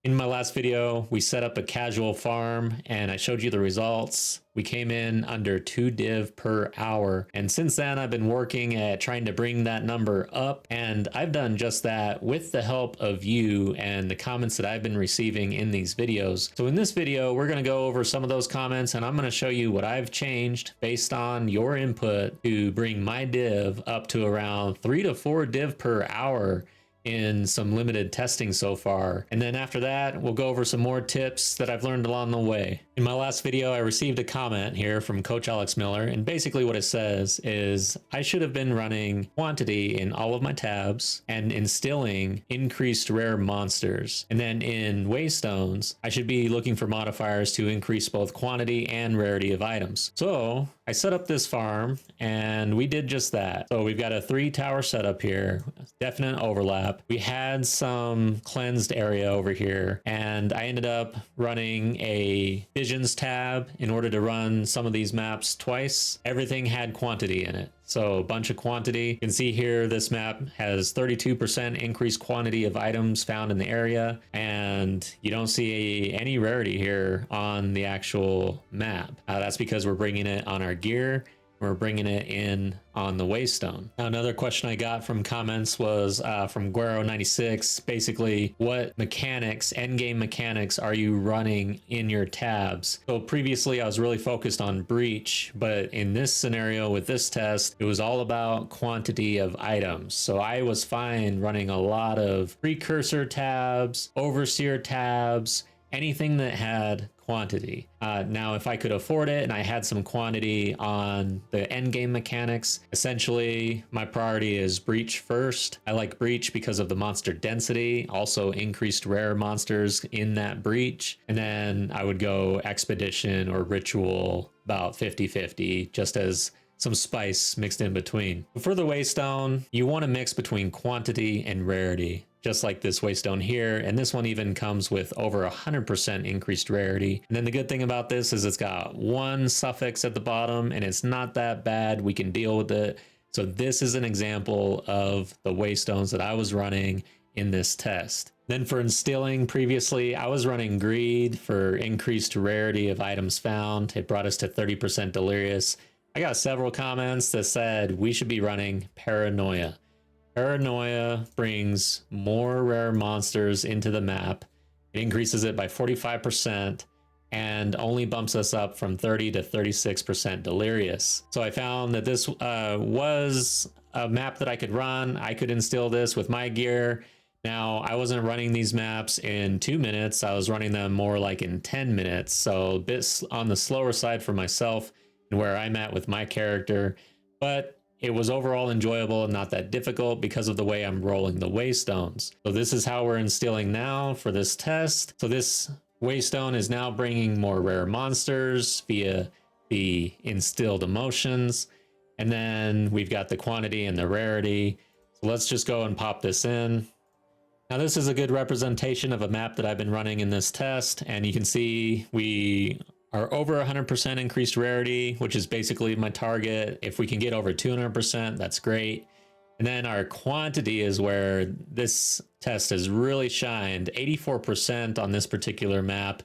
In my last video, we set up a casual farm and I showed you the results. We came in under 2 div per hour. And since then, I've been working at trying to bring that number up. And I've done just that with the help of you and the comments that I've been receiving in these videos. So in this video, we're going to go over some of those comments and I'm going to show you what I've changed based on your input to bring my div up to around 3 to 4 div per hour in some limited testing so far. And then after that, we'll go over some more tips that I've learned along the way. In my last video, I received a comment here from Coach Alex Miller, and basically what it says is I should have been running quantity in all of my tabs and instilling increased rare monsters. And then in waystones, I should be looking for modifiers to increase both quantity and rarity of items. So I set up this farm and we did just that. So we've got a 3-tower setup here, definite overlap. We had some cleansed area over here and I ended up running a visions tab in order to run some of these maps twice. Everything had quantity in it. So a bunch of quantity. You can see here this map has 32% increased quantity of items found in the area, and you don't see any rarity here on the actual map. That's because we're bringing it on our gear. We're bringing it in on the waystone. Now, another question I got from comments was from Guero96, basically what mechanics, endgame mechanics are you running in your tabs? So previously I was really focused on breach, but in this scenario with this test, it was all about quantity of items. So I was fine running a lot of precursor tabs, overseer tabs, anything that had quantity. Now, if I could afford it and I had some quantity on the endgame mechanics, essentially my priority is breach first. I like breach because of the monster density, also increased rare monsters in that breach. And then I would go expedition or ritual about 50-50, just as some spice mixed in between. For the waystone, you want to mix between quantity and rarity, just like this waystone here. And this one even comes with over 100% increased rarity. And then the good thing about this is it's got 1 suffix at the bottom and it's not that bad. We can deal with it. So this is an example of the waystones that I was running in this test. Then for instilling, previously I was running greed for increased rarity of items found. It brought us to 30% delirious. I got several comments that said we should be running paranoia. Paranoia brings more rare monsters into the map. It increases it by 45% and only bumps us up from 30 to 36% delirious. So I found that this was a map that I could run. I could instill this with my gear. Now, I wasn't running these maps in 2 minutes. I was running them more like in 10 minutes. So a bit on the slower side for myself and where I'm at with my character. But it was overall enjoyable and not that difficult because of the way I'm rolling the waystones. So this is how we're instilling now for this test. So this waystone is now bringing more rare monsters via the instilled emotions. And then we've got the quantity and the rarity. So let's just go and pop this in. Now this is a good representation of a map that I've been running in this test. And you can see we are over 100% increased rarity, which is basically my target. If we can get over 200%, that's great. And then our quantity is where this test has really shined, 84% on this particular map.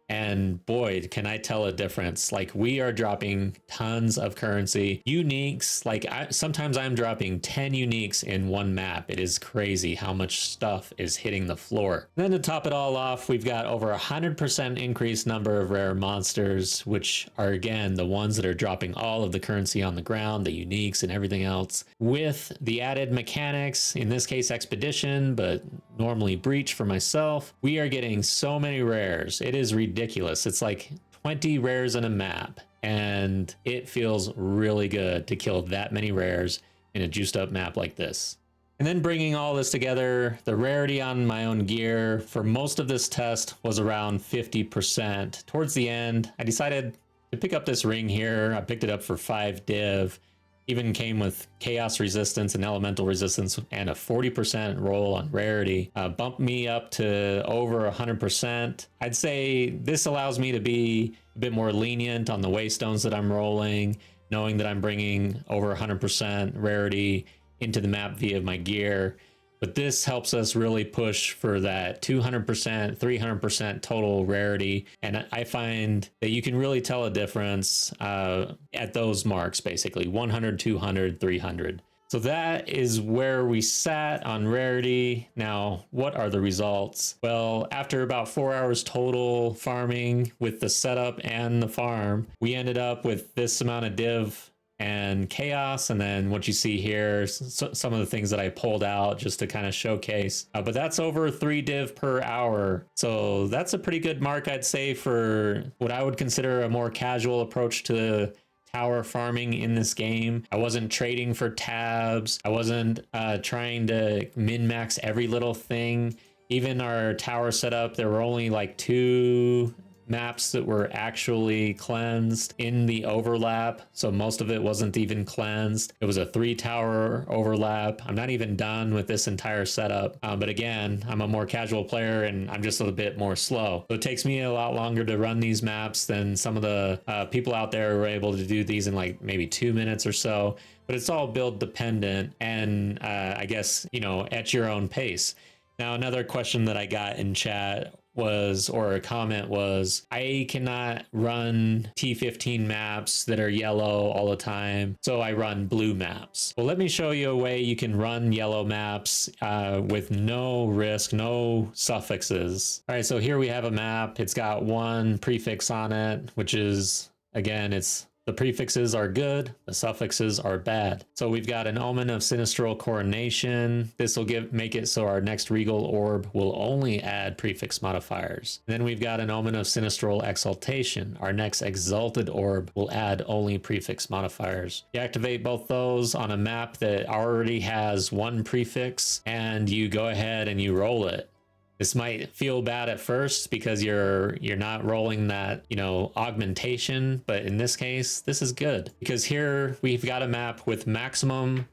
And boy, can I tell a difference. Like, we are dropping tons of currency. Uniques, like sometimes I'm dropping 10 uniques in one map. It is crazy how much stuff is hitting the floor. And then to top it all off, we've got over 100% increased number of rare monsters, which are again, the ones that are dropping all of the currency on the ground, the uniques and everything else. With the added mechanics, in this case expedition, but normally breach for myself, we are getting so many rares. It is ridiculous. It's like 20 rares in a map, and it feels really good to kill that many rares in a juiced up map like this. And then bringing all this together, the rarity on my own gear for most of this test was around 50%. Towards the end, I decided to pick up this ring here. I picked it up for 5 div. Even came with chaos resistance and elemental resistance and a 40% roll on rarity. Bumped me up to over 100%. I'd say this allows me to be a bit more lenient on the waystones that I'm rolling, knowing that I'm bringing over 100% rarity into the map via my gear. But this helps us really push for that 200%, 300% total rarity. And I find that you can really tell a difference at those marks, basically 100, 200, 300. So that is where we sat on rarity. Now, what are the results? Well, after about 4 hours total farming with the setup and the farm, we ended up with this amount of div and chaos, and then what you see here, some of the things that I pulled out just to kind of showcase. But that's over 3 div per hour. So that's a pretty good mark, I'd say, for what I would consider a more casual approach to tower farming in this game. I wasn't trading for tabs. I wasn't trying to min-max every little thing. Even our tower setup, there were only like 2 maps that were actually cleansed in the overlap, so most of it wasn't even cleansed. It was a 3 tower overlap. I'm not even done with this entire setup, but again, I'm a more casual player and I'm just a bit more slow, so it takes me a lot longer to run these maps than some of the people out there who are able to do these in like maybe 2 minutes or so. But it's all build dependent, and I guess, you know, at your own pace. Now, another question that I got in chat was, or a comment was, I cannot run T15 maps that are yellow all the time, so I run blue maps. Well, let me show you a way you can run yellow maps with no risk, no suffixes. All right, so here we have a map. It's got 1 prefix on it, which is, again, it's the prefixes are good, the suffixes are bad. So we've got an Omen of Sinistral Coronation. This will make it so our next Regal Orb will only add prefix modifiers. And then we've got an Omen of Sinistral Exaltation. Our next Exalted Orb will add only prefix modifiers. You activate both those on a map that already has 1 prefix, and you go ahead and you roll it. This might feel bad at first because you're not rolling that, you know, augmentation, but in this case, this is good because here we've got a map with maximum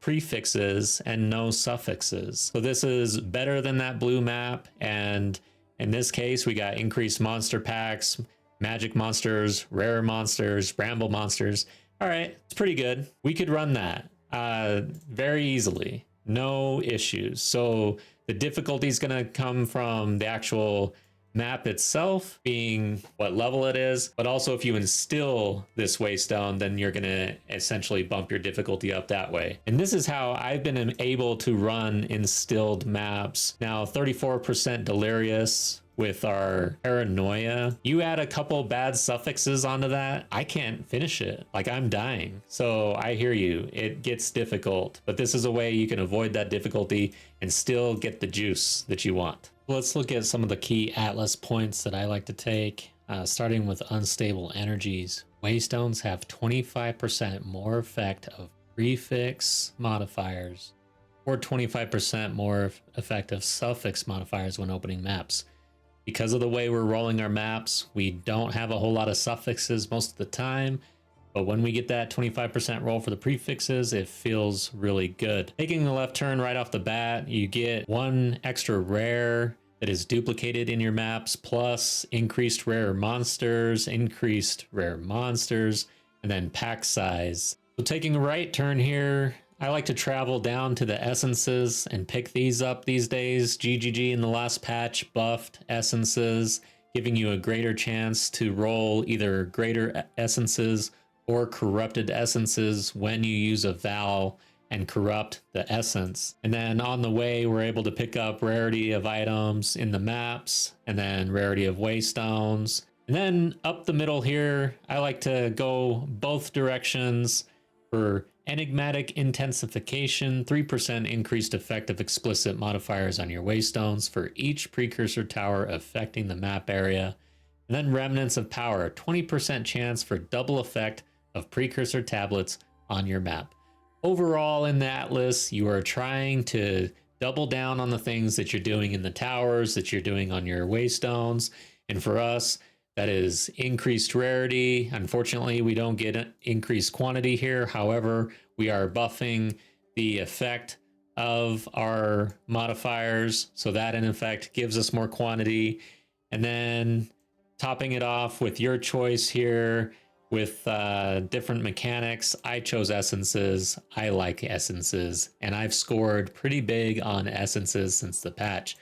prefixes and no suffixes. So this is better than that blue map, and in this case, we got increased monster packs, magic monsters, rare monsters, bramble monsters. All right, it's pretty good. We could run that very easily, no issues. So the difficulty is going to come from the actual map itself being what level it is, but also if you instill this waystone, then you're going to essentially bump your difficulty up that way. And this is how I've been able to run instilled maps. Now, 34% delirious with our paranoia. You add a couple bad suffixes onto that, I can't finish it. Like, I'm dying. So I hear you. It gets difficult, but this is a way you can avoid that difficulty and still get the juice that you want. Let's look at some of the key Atlas points that I like to take, starting with unstable energies. Waystones have 25% more effect of prefix modifiers, or 25% more effect of suffix modifiers when opening maps. Because of the way we're rolling our maps, we don't have a whole lot of suffixes most of the time, but when we get that 25% roll for the prefixes, it feels really good. Taking the left turn right off the bat, you get 1 extra rare that is duplicated in your maps, plus increased rare monsters, and then pack size. So taking a right turn here, I like to travel down to the essences and pick these up these days. GGG in the last patch buffed essences, giving you a greater chance to roll either greater essences or corrupted essences when you use a Val and corrupt the essence. And then on the way, we're able to pick up rarity of items in the maps, and then rarity of waystones. And then up the middle here, I like to go both directions for enigmatic intensification, 3% increased effect of explicit modifiers on your waystones for each precursor tower affecting the map area. And then remnants of power, 20% chance for double effect of precursor tablets on your map. Overall in the Atlas, you are trying to double down on the things that you're doing in the towers, that you're doing on your waystones. And for us, that is increased rarity. Unfortunately, we don't get increased quantity here. However, we are buffing the effect of our modifiers, so that in effect gives us more quantity. And then topping it off with your choice here, with different mechanics. I chose essences. I like essences, and I've scored pretty big on essences since the patch.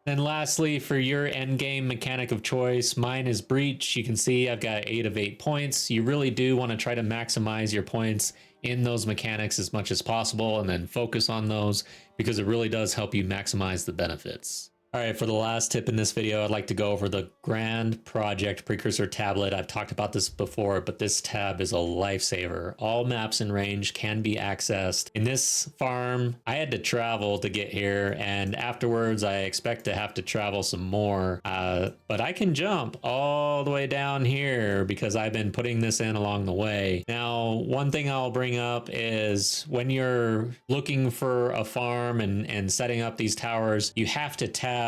Then lastly, for your endgame mechanic of choice, mine is Breach. You can see I've got 8 of 8 points. You really do want to try to maximize your points in those mechanics as much as possible and then focus on those because it really does help you maximize the benefits. All right, for the last tip in this video, I'd like to go over the Grand Project Precursor tablet. I've talked about this before, but this tab is a lifesaver. All maps in range can be accessed. In this farm, I had to travel to get here, and afterwards I expect to have to travel some more. But I can jump all the way down here because I've been putting this in along the way. Now, one thing I'll bring up is when you're looking for a farm and setting up these towers, you have to tab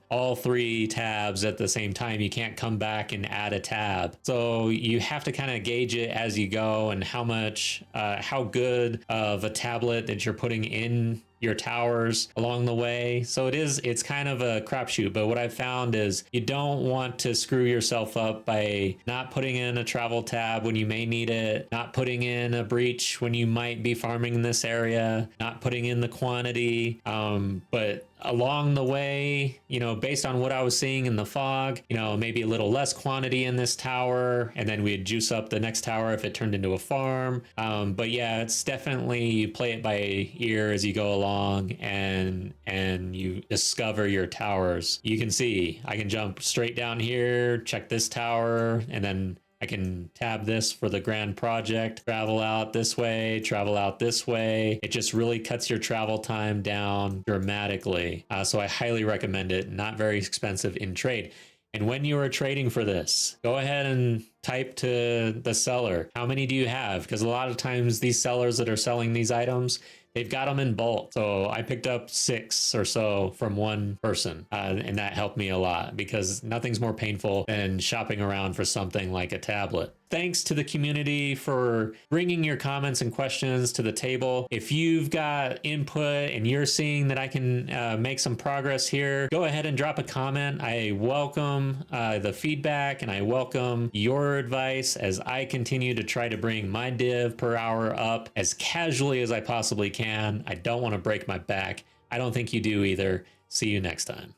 all 3 tabs at the same time. You can't come back and add a tab. So you have to kind of gauge it as you go and how good of a tablet that you're putting in your towers along the way. So it's kind of a crapshoot, but what I've found is you don't want to screw yourself up by not putting in a travel tab when you may need it, not putting in a breach when you might be farming in this area, not putting in the quantity. But along the way, based on what I was seeing in the fog, maybe a little less quantity in this tower, and then we'd juice up the next tower if it turned into a farm. But yeah, it's definitely, you play it by ear as you go along and you discover your towers. You can see I can jump straight down here, check this tower, and then I can tab this for the grand project, travel out this way, travel out this way. It just really cuts your travel time down dramatically. So I highly recommend it. Not very expensive in trade. And when you are trading for this, go ahead and type to the seller, how many do you have? Because a lot of times these sellers that are selling these items, they've got them in bulk. So I picked up 6 or so from one person, and that helped me a lot because nothing's more painful than shopping around for something like a tablet. Thanks to the community for bringing your comments and questions to the table. If you've got input and you're seeing that I can make some progress here, go ahead and drop a comment. I welcome the feedback and I welcome your advice as I continue to try to bring my div per hour up as casually as I possibly can. I don't want to break my back. I don't think you do either. See you next time.